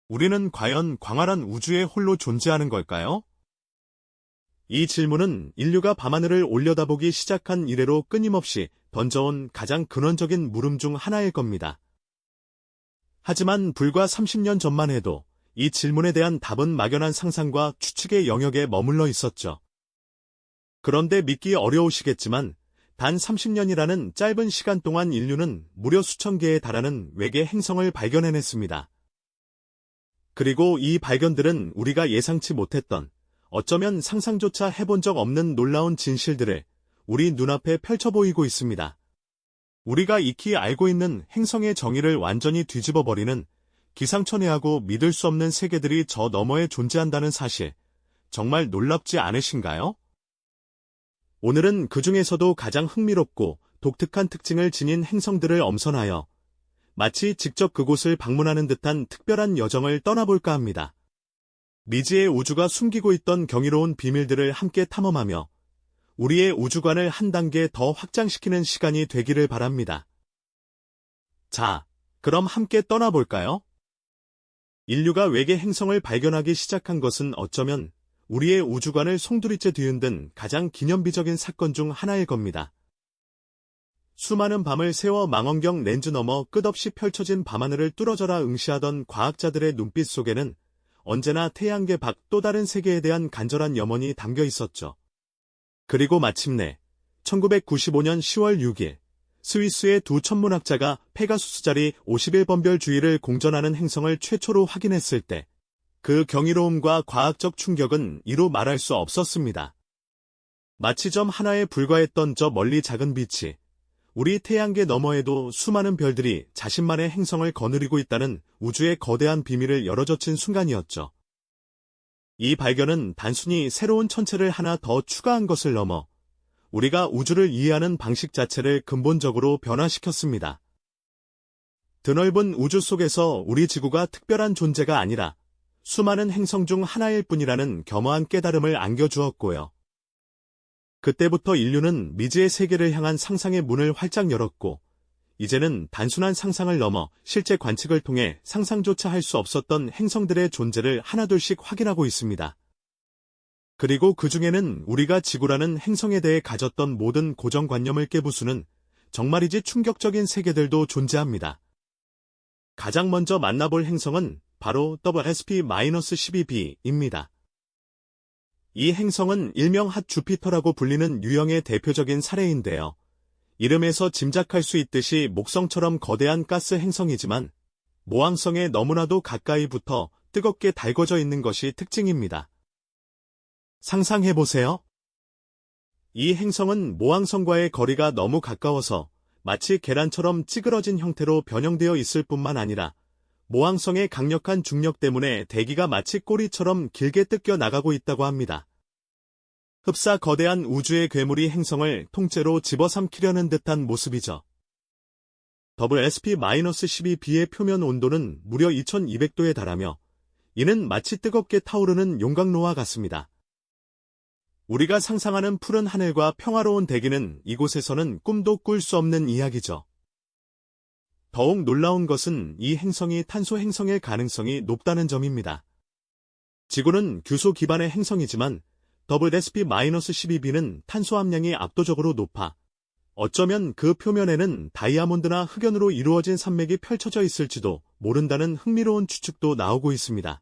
우리는 과연 광활한 우주에 홀로 존재하는 걸까요? 이 질문은 인류가 밤하늘을 올려다보기 시작한 이래로 끊임없이 던져온 가장 근원적인 물음 중 하나일 겁니다. 하지만 불과 30년 전만 해도 이 질문에 대한 답은 막연한 상상과 추측의 영역에 머물러 있었죠. 그런데 믿기 어려우시겠지만 단 30년이라는 짧은 시간 동안 인류는 무려 수천 개에 달하는 외계 행성을 발견해냈습니다. 그리고 이 발견들은 우리가 예상치 못했던, 어쩌면 상상조차 해본 적 없는 놀라운 진실들을 우리 눈앞에 펼쳐 보이고 있습니다. 우리가 익히 알고 있는 행성의 정의를 완전히 뒤집어버리는 기상천외하고 믿을 수 없는 세계들이 저 너머에 존재한다는 사실, 정말 놀랍지 않으신가요? 오늘은 그 중에서도 가장 흥미롭고 독특한 특징을 지닌 행성들을 엄선하여 마치 직접 그곳을 방문하는 듯한 특별한 여정을 떠나볼까 합니다. 미지의 우주가 숨기고 있던 경이로운 비밀들을 함께 탐험하며 우리의 우주관을 한 단계 더 확장시키는 시간이 되기를 바랍니다. 자, 그럼 함께 떠나볼까요? 인류가 외계 행성을 발견하기 시작한 것은 어쩌면 우리의 우주관을 송두리째 뒤흔든 가장 기념비적인 사건 중 하나일 겁니다. 수많은 밤을 새워 망원경 렌즈 너머 끝없이 펼쳐진 밤하늘을 뚫어져라 응시하던 과학자들의 눈빛 속에는 언제나 태양계 밖 또 다른 세계에 대한 간절한 염원이 담겨 있었죠. 그리고 마침내 1995년 10월 6일 스위스의 두 천문학자가 페가수스 자리 51번별 주위를 공전하는 행성을 최초로 확인했을 때 그 경이로움과 과학적 충격은 이루 말할 수 없었습니다. 마치 점 하나에 불과했던 저 멀리 작은 빛이 우리 태양계 너머에도 수많은 별들이 자신만의 행성을 거느리고 있다는 우주의 거대한 비밀을 열어젖힌 순간이었죠. 이 발견은 단순히 새로운 천체를 하나 더 추가한 것을 넘어 우리가 우주를 이해하는 방식 자체를 근본적으로 변화시켰습니다. 드넓은 우주 속에서 우리 지구가 특별한 존재가 아니라 수많은 행성 중 하나일 뿐이라는 겸허한 깨달음을 안겨주었고요. 그때부터 인류는 미지의 세계를 향한 상상의 문을 활짝 열었고, 이제는 단순한 상상을 넘어 실제 관측을 통해 상상조차 할 수 없었던 행성들의 존재를 하나둘씩 확인하고 있습니다. 그리고 그 중에는 우리가 지구라는 행성에 대해 가졌던 모든 고정관념을 깨부수는 정말이지 충격적인 세계들도 존재합니다. 가장 먼저 만나볼 행성은 바로 WSP-12b입니다. 이 행성은 일명 핫 주피터라고 불리는 유형의 대표적인 사례인데요. 이름에서 짐작할 수 있듯이 목성처럼 거대한 가스 행성이지만 모항성에 너무나도 가까이 붙어 뜨겁게 달궈져 있는 것이 특징입니다. 상상해보세요. 이 행성은 모항성과의 거리가 너무 가까워서 마치 계란처럼 찌그러진 형태로 변형되어 있을 뿐만 아니라 모항성의 강력한 중력 때문에 대기가 마치 꼬리처럼 길게 뜯겨 나가고 있다고 합니다. 흡사 거대한 우주의 괴물이 행성을 통째로 집어삼키려는 듯한 모습이죠. WSP-12b의 표면 온도는 무려 2200도에 달하며 이는 마치 뜨겁게 타오르는 용광로와 같습니다. 우리가 상상하는 푸른 하늘과 평화로운 대기는 이곳에서는 꿈도 꿀 수 없는 이야기죠. 더욱 놀라운 것은 이 행성이 탄소 행성일 가능성이 높다는 점입니다. 지구는 규소 기반의 행성이지만 WSP-12b는 탄소 함량이 압도적으로 높아 어쩌면 그 표면에는 다이아몬드나 흑연으로 이루어진 산맥이 펼쳐져 있을지도 모른다는 흥미로운 추측도 나오고 있습니다.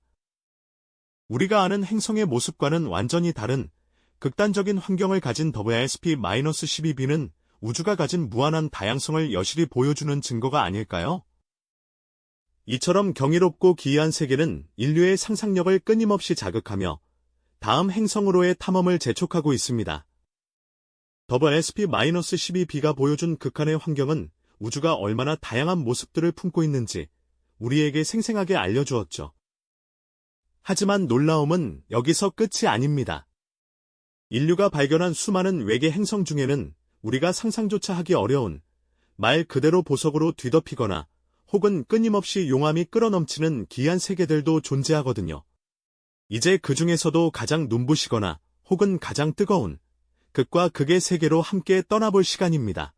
우리가 아는 행성의 모습과는 완전히 다른 극단적인 환경을 가진 WSP-12b는 우주가 가진 무한한 다양성을 여실히 보여주는 증거가 아닐까요? 이처럼 경이롭고 기이한 세계는 인류의 상상력을 끊임없이 자극하며 다음 행성으로의 탐험을 재촉하고 있습니다. WSP-12b가 보여준 극한의 환경은 우주가 얼마나 다양한 모습들을 품고 있는지 우리에게 생생하게 알려주었죠. 하지만 놀라움은 여기서 끝이 아닙니다. 인류가 발견한 수많은 외계 행성 중에는 우리가 상상조차 하기 어려운 말 그대로 보석으로 뒤덮이거나 혹은 끊임없이 용암이 끌어넘치는 기이한 세계들도 존재하거든요. 이제 그 중에서도 가장 눈부시거나 혹은 가장 뜨거운 극과 극의 세계로 함께 떠나볼 시간입니다.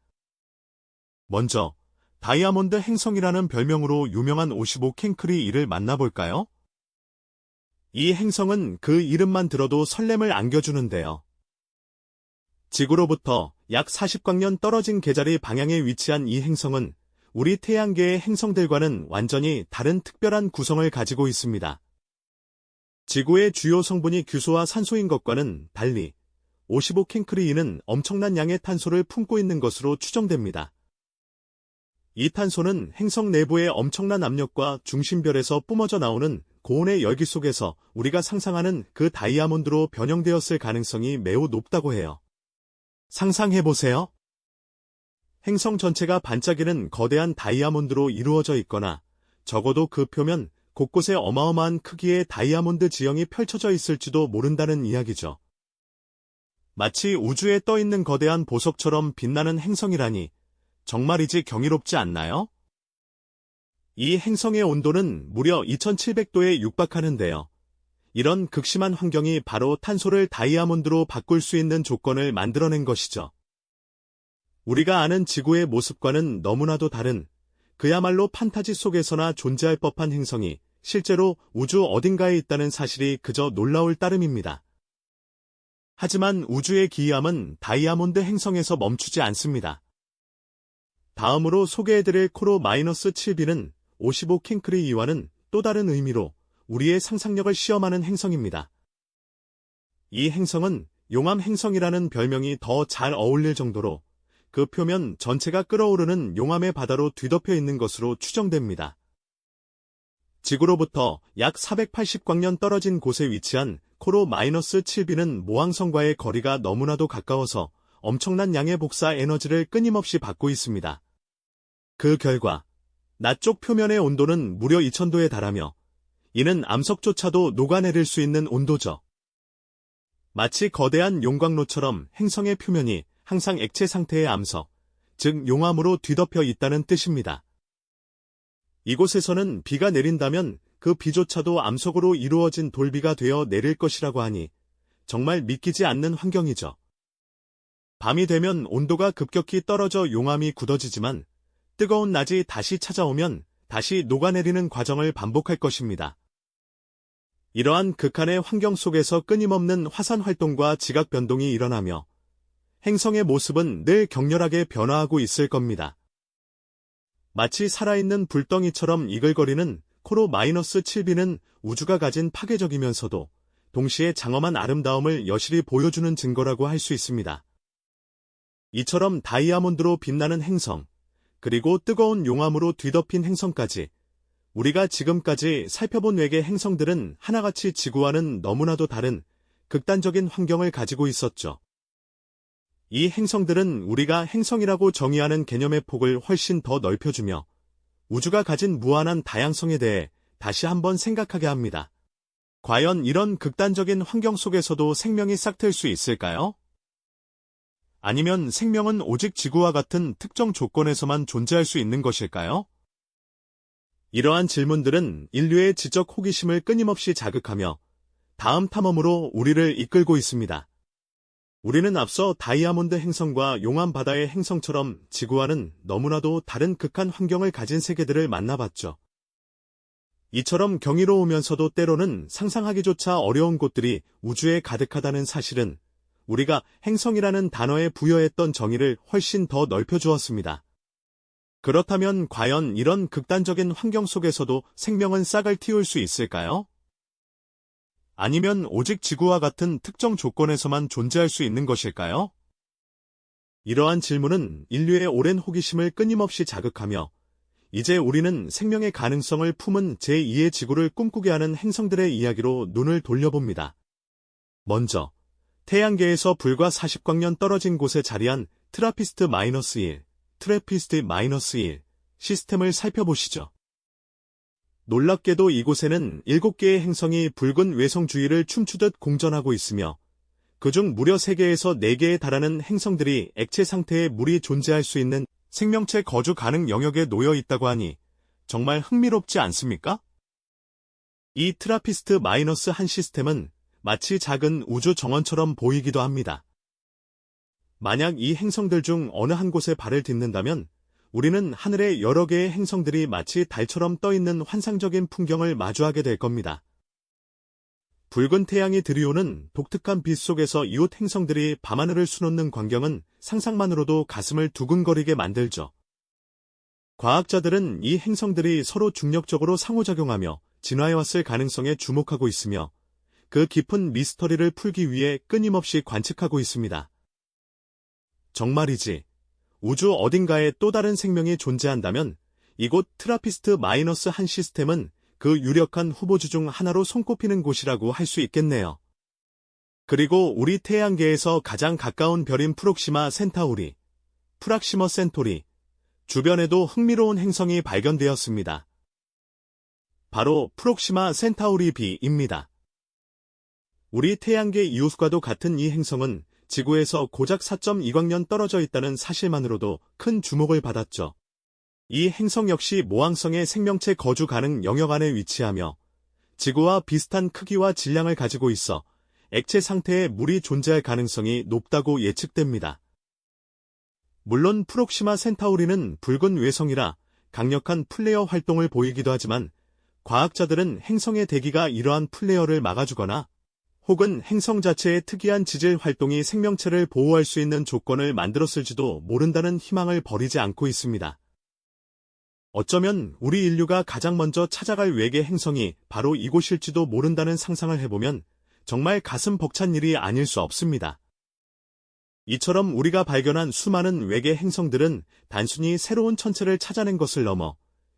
먼저 다이아몬드 행성이라는 별명으로 유명한 55 캔크리 1을 만나볼까요? 이 행성은 그 이름만 들어도 설렘을 안겨주는데요. 지구로부터 약 40광년 떨어진 개자리 방향에 위치한 이 행성은 우리 태양계의 행성들과는 완전히 다른 특별한 구성을 가지고 있습니다. 지구의 주요 성분이 규소와 산소인 것과는 달리 55캔크리인은 엄청난 양의 탄소를 품고 있는 것으로 추정됩니다. 이 탄소는 행성 내부의 엄청난 압력과 중심별에서 뿜어져 나오는 고온의 열기 속에서 우리가 상상하는 그 다이아몬드로 변형되었을 가능성이 매우 높다고 해요. 상상해보세요. 행성 전체가 반짝이는 거대한 다이아몬드로 이루어져 있거나 적어도 그 표면 곳곳에 어마어마한 크기의 다이아몬드 지형이 펼쳐져 있을지도 모른다는 이야기죠. 마치 우주에 떠있는 거대한 보석처럼 빛나는 행성이라니 정말이지 경이롭지 않나요? 이 행성의 온도는 무려 2700도에 육박하는데요. 이런 극심한 환경이 바로 탄소를 다이아몬드로 바꿀 수 있는 조건을 만들어낸 것이죠. 우리가 아는 지구의 모습과는 너무나도 다른 그야말로 판타지 속에서나 존재할 법한 행성이 실제로 우주 어딘가에 있다는 사실이 그저 놀라울 따름입니다. 하지만 우주의 기이함은 다이아몬드 행성에서 멈추지 않습니다. 다음으로 소개해드릴 코로-7b는 55캔크리 이와는 또 다른 의미로 우리의 상상력을 시험하는 행성입니다. 이 행성은 용암 행성이라는 별명이 더 잘 어울릴 정도로 그 표면 전체가 끓어오르는 용암의 바다로 뒤덮여 있는 것으로 추정됩니다. 지구로부터 약 480광년 떨어진 곳에 위치한 코로-7b는 모항성과의 거리가 너무나도 가까워서 엄청난 양의 복사 에너지를 끊임없이 받고 있습니다. 그 결과 낮 쪽 표면의 온도는 무려 2000도에 달하며 이는 암석조차도 녹아내릴 수 있는 온도죠. 마치 거대한 용광로처럼 행성의 표면이 항상 액체 상태의 암석, 즉 용암으로 뒤덮여 있다는 뜻입니다. 이곳에서는 비가 내린다면 그 비조차도 암석으로 이루어진 돌비가 되어 내릴 것이라고 하니 정말 믿기지 않는 환경이죠. 밤이 되면 온도가 급격히 떨어져 용암이 굳어지지만 뜨거운 낮이 다시 찾아오면 다시 녹아내리는 과정을 반복할 것입니다. 이러한 극한의 환경 속에서 끊임없는 화산 활동과 지각 변동이 일어나며 행성의 모습은 늘 격렬하게 변화하고 있을 겁니다. 마치 살아있는 불덩이처럼 이글거리는 코로-7b는 우주가 가진 파괴적이면서도 동시에 장엄한 아름다움을 여실히 보여주는 증거라고 할 수 있습니다. 이처럼 다이아몬드로 빛나는 행성, 그리고 뜨거운 용암으로 뒤덮인 행성까지 우리가 지금까지 살펴본 외계 행성들은 하나같이 지구와는 너무나도 다른 극단적인 환경을 가지고 있었죠. 이 행성들은 우리가 행성이라고 정의하는 개념의 폭을 훨씬 더 넓혀주며 우주가 가진 무한한 다양성에 대해 다시 한번 생각하게 합니다. 과연 이런 극단적인 환경 속에서도 생명이 싹틀 수 있을까요? 아니면 생명은 오직 지구와 같은 특정 조건에서만 존재할 수 있는 것일까요? 이러한 질문들은 인류의 지적 호기심을 끊임없이 자극하며 다음 탐험으로 우리를 이끌고 있습니다. 우리는 앞서 다이아몬드 행성과 용암 바다의 행성처럼 지구와는 너무나도 다른 극한 환경을 가진 세계들을 만나봤죠. 이처럼 경이로우면서도 때로는 상상하기조차 어려운 곳들이 우주에 가득하다는 사실은 우리가 행성이라는 단어에 부여했던 정의를 훨씬 더 넓혀주었습니다. 그렇다면 과연 이런 극단적인 환경 속에서도 생명은 싹을 틔울 수 있을까요? 아니면 오직 지구와 같은 특정 조건에서만 존재할 수 있는 것일까요? 이러한 질문은 인류의 오랜 호기심을 끊임없이 자극하며 이제 우리는 생명의 가능성을 품은 제2의 지구를 꿈꾸게 하는 행성들의 이야기로 눈을 돌려봅니다. 먼저 태양계에서 불과 40광년 떨어진 곳에 자리한 트라피스트-1, 트래피스트-1 시스템을 살펴보시죠. 놀랍게도 이곳에는 7개의 행성이 붉은 외성 주위를 춤추듯 공전하고 있으며 그중 무려 3개에서 4개에 달하는 행성들이 액체 상태의 물이 존재할 수 있는 생명체 거주 가능 영역에 놓여 있다고 하니 정말 흥미롭지 않습니까? 이 트라피스트-1 시스템은 마치 작은 우주 정원처럼 보이기도 합니다. 만약 이 행성들 중 어느 한 곳에 발을 딛는다면 우리는 하늘의 여러 개의 행성들이 마치 달처럼 떠있는 환상적인 풍경을 마주하게 될 겁니다. 붉은 태양이 들이오는 독특한 빛 속에서 이웃 행성들이 밤하늘을 수놓는 광경은 상상만으로도 가슴을 두근거리게 만들죠. 과학자들은 이 행성들이 서로 중력적으로 상호작용하며 진화해왔을 가능성에 주목하고 있으며 그 깊은 미스터리를 풀기 위해 끊임없이 관측하고 있습니다. 정말이지, 우주 어딘가에 또 다른 생명이 존재한다면 이곳 트라피스트-1 시스템은 그 유력한 후보주 중 하나로 손꼽히는 곳이라고 할 수 있겠네요. 그리고 우리 태양계에서 가장 가까운 별인 프록시마 센타우리, 프락시머 센토리, 주변에도 흥미로운 행성이 발견되었습니다. 바로 프록시마 센타우리 B입니다. 우리 태양계 이웃과도 같은 이 행성은 지구에서 고작 4.2광년 떨어져 있다는 사실만으로도 큰 주목을 받았죠. 이 행성 역시 모항성의 생명체 거주 가능 영역 안에 위치하며 지구와 비슷한 크기와 질량을 가지고 있어 액체 상태의 물이 존재할 가능성이 높다고 예측됩니다. 물론 프록시마 센타우리는 붉은 외성이라 강력한 플레어 활동을 보이기도 하지만 과학자들은 행성의 대기가 이러한 플레어를 막아주거나 혹은 행성 자체의 특이한 지질 활동이 생명체를 보호할 수 있는 조건을 만들었을지도 모른다는 희망을 버리지 않고 있습니다. 어쩌면 우리 인류가 가장 먼저 찾아갈 외계 행성이 바로 이곳일지도 모른다는 상상을 해보면 정말 가슴 벅찬 일이 아닐 수 없습니다. 이처럼 우리가 발견한 수많은 외계 행성들은 단순히 새로운 천체를 찾아낸 것을 넘어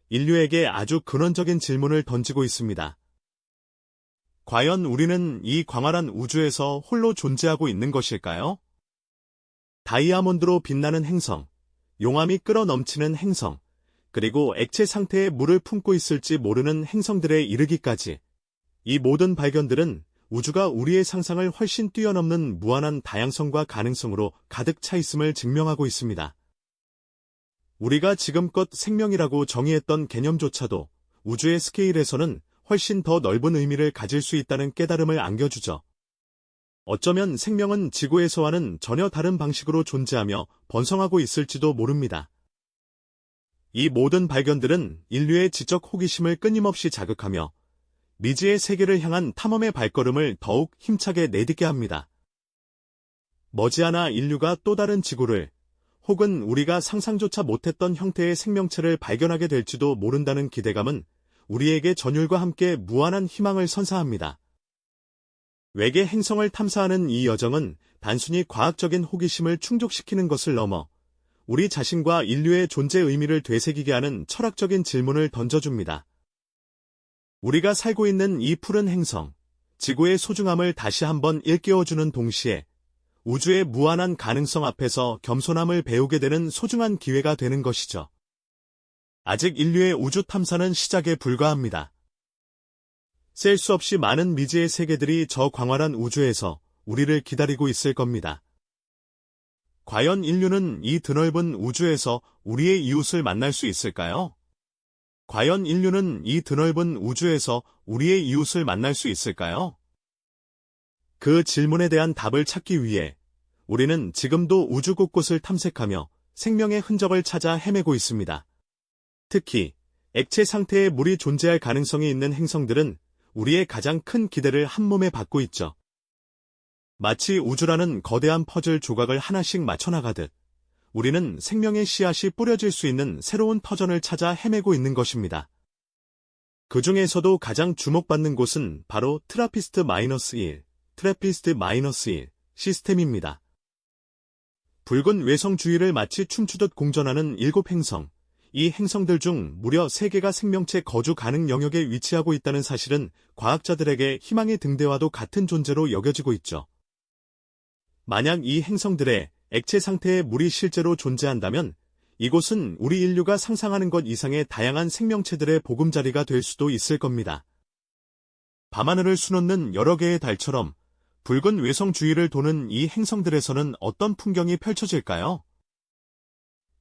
인류에게 아주 근원적인 질문을 던지고 있습니다. 과연 우리는 이 광활한 우주에서 홀로 존재하고 있는 것일까요? 다이아몬드로 빛나는 행성, 용암이 끌어넘치는 행성, 그리고 액체 상태의 물을 품고 있을지 모르는 행성들에 이르기까지 이 모든 발견들은 우주가 우리의 상상을 훨씬 뛰어넘는 무한한 다양성과 가능성으로 가득 차 있음을 증명하고 있습니다. 우리가 지금껏 생명이라고 정의했던 개념조차도 우주의 스케일에서는 훨씬 더 넓은 의미를 가질 수 있다는 깨달음을 안겨주죠. 어쩌면 생명은 지구에서와는 전혀 다른 방식으로 존재하며 번성하고 있을지도 모릅니다. 이 모든 발견들은 인류의 지적 호기심을 끊임없이 자극하며 미지의 세계를 향한 탐험의 발걸음을 더욱 힘차게 내딛게 합니다. 머지않아 인류가 또 다른 지구를 혹은 우리가 상상조차 못했던 형태의 생명체를 발견하게 될지도 모른다는 기대감은 우리에게 전율과 함께 무한한 희망을 선사합니다. 외계 행성을 탐사하는 이 여정은 단순히 과학적인 호기심을 충족시키는 것을 넘어 우리 자신과 인류의 존재 의미를 되새기게 하는 철학적인 질문을 던져줍니다. 우리가 살고 있는 이 푸른 행성, 지구의 소중함을 다시 한번 일깨워주는 동시에 우주의 무한한 가능성 앞에서 겸손함을 배우게 되는 소중한 기회가 되는 것이죠. 아직 인류의 우주 탐사는 시작에 불과합니다. 셀 수 없이 많은 미지의 세계들이 저 광활한 우주에서 우리를 기다리고 있을 겁니다. 과연 인류는 이 드넓은 우주에서 우리의 이웃을 만날 수 있을까요? 과연 인류는 이 드넓은 우주에서 우리의 이웃을 만날 수 있을까요? 그 질문에 대한 답을 찾기 위해 우리는 지금도 우주 곳곳을 탐색하며 생명의 흔적을 찾아 헤매고 있습니다. 특히 액체 상태의 물이 존재할 가능성이 있는 행성들은 우리의 가장 큰 기대를 한몸에 받고 있죠. 마치 우주라는 거대한 퍼즐 조각을 하나씩 맞춰나가듯 우리는 생명의 씨앗이 뿌려질 수 있는 새로운 터전을 찾아 헤매고 있는 것입니다. 그 중에서도 가장 주목받는 곳은 바로 트라피스트-1, 트래피스트-1 시스템입니다. 붉은 외성 주위를 마치 춤추듯 공전하는 7행성, 이 행성들 중 무려 3개가 생명체 거주 가능 영역에 위치하고 있다는 사실은 과학자들에게 희망의 등대와도 같은 존재로 여겨지고 있죠. 만약 이 행성들의 액체 상태의 물이 실제로 존재한다면 이곳은 우리 인류가 상상하는 것 이상의 다양한 생명체들의 보금자리가 될 수도 있을 겁니다. 밤하늘을 수놓는 여러 개의 달처럼 붉은 외성 주위를 도는 이 행성들에서는 어떤 풍경이 펼쳐질까요?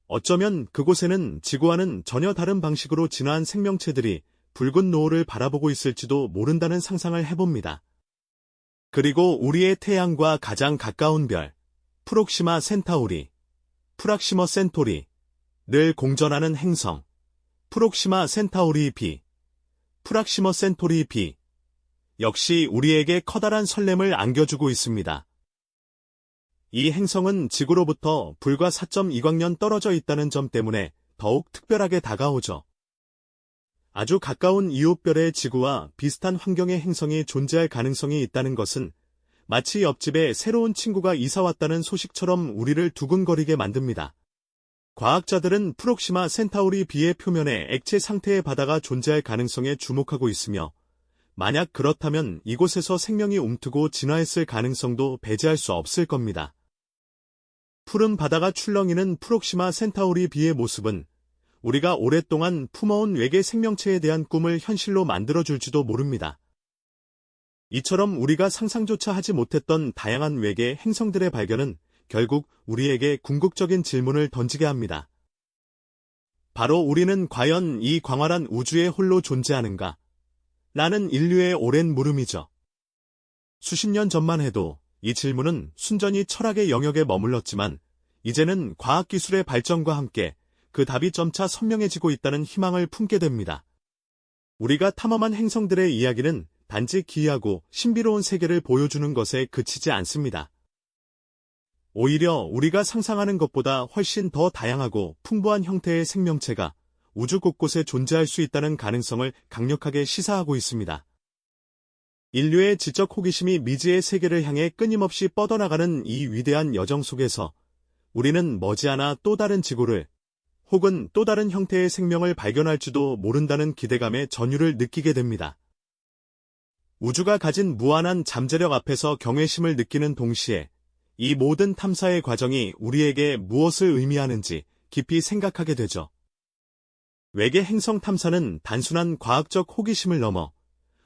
어쩌면 그곳에는 지구와는 전혀 다른 방식으로 진화한 생명체들이 붉은 노을을 바라보고 있을지도 모른다는 상상을 해봅니다. 그리고 우리의 태양과 가장 가까운 별, 프록시마 센타우리, 프락시머 센토리, 늘 공전하는 행성, 프록시마 센타우리 B, 프락시머 센토리 B, 역시 우리에게 커다란 설렘을 안겨주고 있습니다. 이 행성은 지구로부터 불과 4.2광년 떨어져 있다는 점 때문에 더욱 특별하게 다가오죠. 아주 가까운 이웃별의 지구와 비슷한 환경의 행성이 존재할 가능성이 있다는 것은 마치 옆집에 새로운 친구가 이사왔다는 소식처럼 우리를 두근거리게 만듭니다. 과학자들은 프록시마 센타우리 B의 표면에 액체 상태의 바다가 존재할 가능성에 주목하고 있으며, 만약 그렇다면 이곳에서 생명이 움트고 진화했을 가능성도 배제할 수 없을 겁니다. 푸른 바다가 출렁이는 프록시마 센타우리 B의 모습은 우리가 오랫동안 품어온 외계 생명체에 대한 꿈을 현실로 만들어줄지도 모릅니다. 이처럼 우리가 상상조차 하지 못했던 다양한 외계 행성들의 발견은 결국 우리에게 궁극적인 질문을 던지게 합니다. 바로 우리는 과연 이 광활한 우주에 홀로 존재하는가? 라는 인류의 오랜 물음이죠. 수십 년 전만 해도 이 질문은 순전히 철학의 영역에 머물렀지만, 이제는 과학기술의 발전과 함께 그 답이 점차 선명해지고 있다는 희망을 품게 됩니다. 우리가 탐험한 행성들의 이야기는 단지 기이하고 신비로운 세계를 보여주는 것에 그치지 않습니다. 오히려 우리가 상상하는 것보다 훨씬 더 다양하고 풍부한 형태의 생명체가 우주 곳곳에 존재할 수 있다는 가능성을 강력하게 시사하고 있습니다. 인류의 지적 호기심이 미지의 세계를 향해 끊임없이 뻗어나가는 이 위대한 여정 속에서 우리는 머지않아 또 다른 지구를 혹은 또 다른 형태의 생명을 발견할지도 모른다는 기대감에 전율을 느끼게 됩니다. 우주가 가진 무한한 잠재력 앞에서 경외심을 느끼는 동시에 이 모든 탐사의 과정이 우리에게 무엇을 의미하는지 깊이 생각하게 되죠. 외계 행성 탐사는 단순한 과학적 호기심을 넘어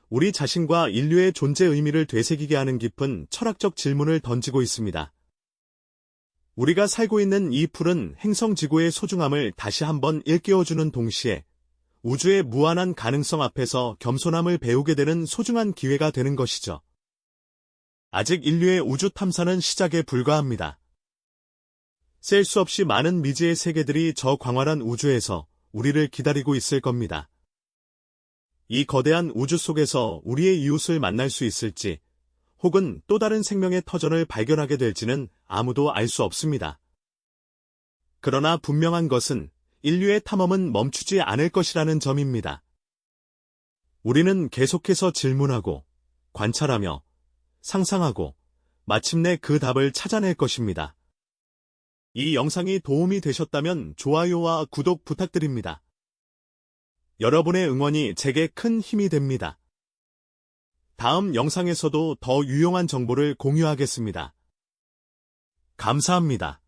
우리 자신과 인류의 존재 의미를 되새기게 하는 깊은 철학적 질문을 던지고 있습니다. 우리가 살고 있는 이 푸른 행성 지구의 소중함을 다시 한번 일깨워주는 동시에 우주의 무한한 가능성 앞에서 겸손함을 배우게 되는 소중한 기회가 되는 것이죠. 아직 인류의 우주 탐사는 시작에 불과합니다. 셀 수 없이 많은 미지의 세계들이 저 광활한 우주에서 우리를 기다리고 있을 겁니다. 이 거대한 우주 속에서 우리의 이웃을 만날 수 있을지, 혹은 또 다른 생명의 터전을 발견하게 될지는 아무도 알 수 없습니다. 그러나 분명한 것은 인류의 탐험은 멈추지 않을 것이라는 점입니다. 우리는 계속해서 질문하고, 관찰하며, 상상하고, 마침내 그 답을 찾아낼 것입니다. 이 영상이 도움이 되셨다면 좋아요와 구독 부탁드립니다. 여러분의 응원이 제게 큰 힘이 됩니다. 다음 영상에서도 더 유용한 정보를 공유하겠습니다. 감사합니다.